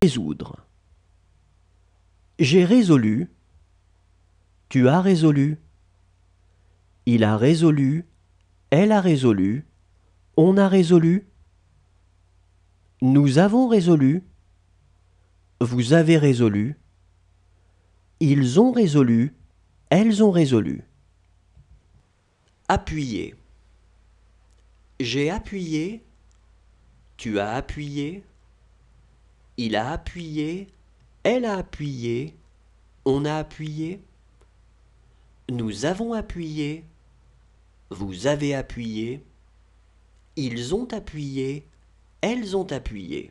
Résoudre. J'ai résolu. Tu as résolu. Il a résolu. Elle a résolu. On a résolu. Nous avons résolu. Vous avez résolu. Ils ont résolu. Elles ont résolu. Appuyer. J'ai appuyé. Tu as appuyé. Il a appuyé. Elle a appuyé. On a appuyé. Nous avons appuyé. Vous avez appuyé. Ils ont appuyé. Elles ont appuyé.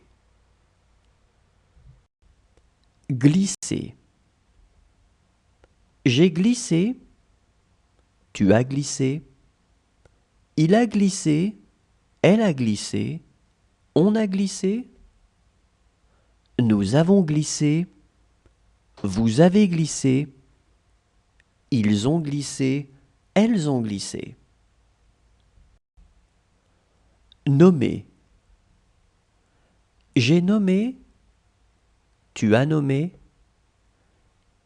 Glisser. J'ai glissé. Tu as glissé. Il a glissé. Elle a glissé. On a glissé. Nous avons glissé. Vous avez glissé. Ils ont glissé. Elles ont glissé. Nommer. J'ai nommé. Tu as nommé.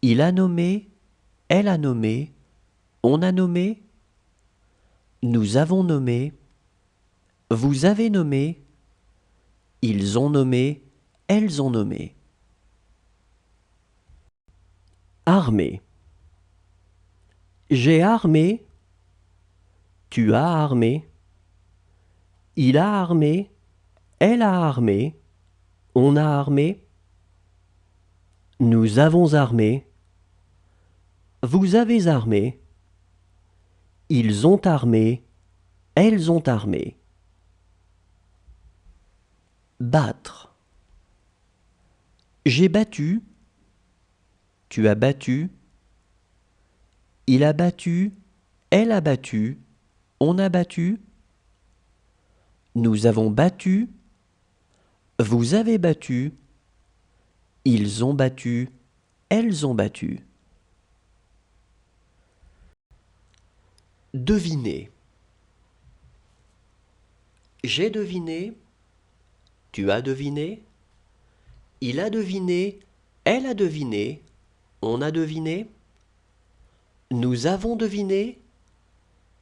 Il a nommé. Elle a nommé. On a nommé. Nous avons nommé. Vous avez nommé. Ils ont nommé. Elles ont nommé. Armer. J'ai armé. Tu as armé. Il a armé. Elle a armé. On a armé. Nous avons armé. Vous avez armé. Ils ont armé. Elles ont armé. Battre. J'ai battu. Tu as battu. Il a battu. Elle a battu. On a battu. Nous avons battu. Vous avez battu. Ils ont battu. Elles ont battu. Deviner. J'ai deviné. Tu as deviné. Il a deviné. Elle a deviné. On a deviné. Nous avons deviné.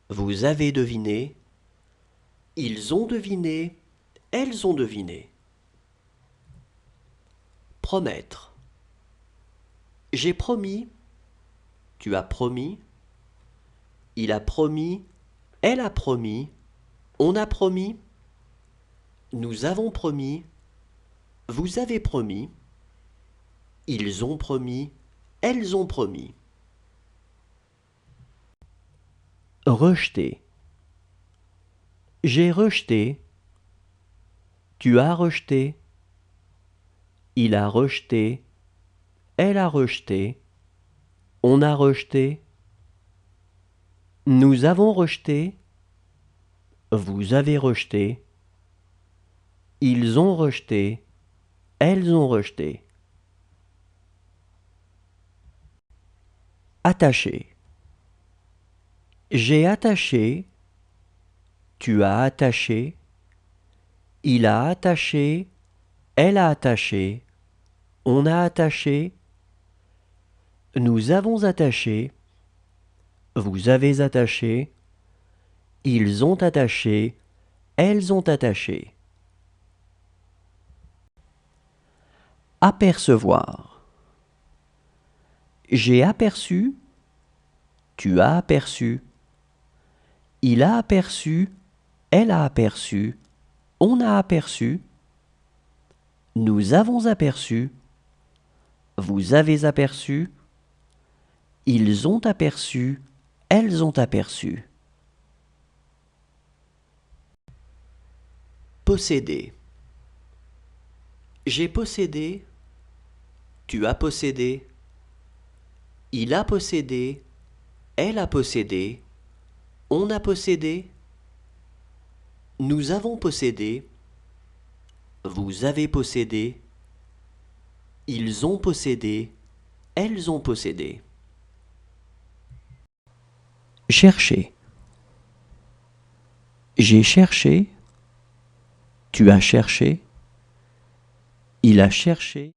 Vous avez deviné. Ils ont deviné. Elles ont deviné. Promettre. J'ai promis. Tu as promis. Il a promis. Elle a promis. On a promis. Nous avons promis. Vous avez promis. Ils ont promis. Elles ont promis. Rejeter. J'ai rejeté. Tu as rejeté. Il a rejeté. Elle a rejeté. On a rejeté. Nous avons rejeté. Vous avez rejeté. Ils ont rejeté. Elles ont rejeté. Attacher. J'ai attaché. Tu as attaché. Il a attaché. Elle a attaché. On a attaché. Nous avons attaché. Vous avez attaché. Ils ont attaché. Elles ont attaché. Apercevoir. J'ai aperçu. Tu as aperçu. Il a aperçu. Elle a aperçu. On a aperçu. Nous avons aperçu. Vous avez aperçu. Ils ont aperçu. Elles ont aperçu. Posséder. J'ai possédé. Tu as possédé. Il a possédé. Elle a possédé. On a possédé. Nous avons possédé. Vous avez possédé. Ils ont possédé. Elles ont possédé. Chercher. J'ai cherché. Tu as cherché. Il a cherché.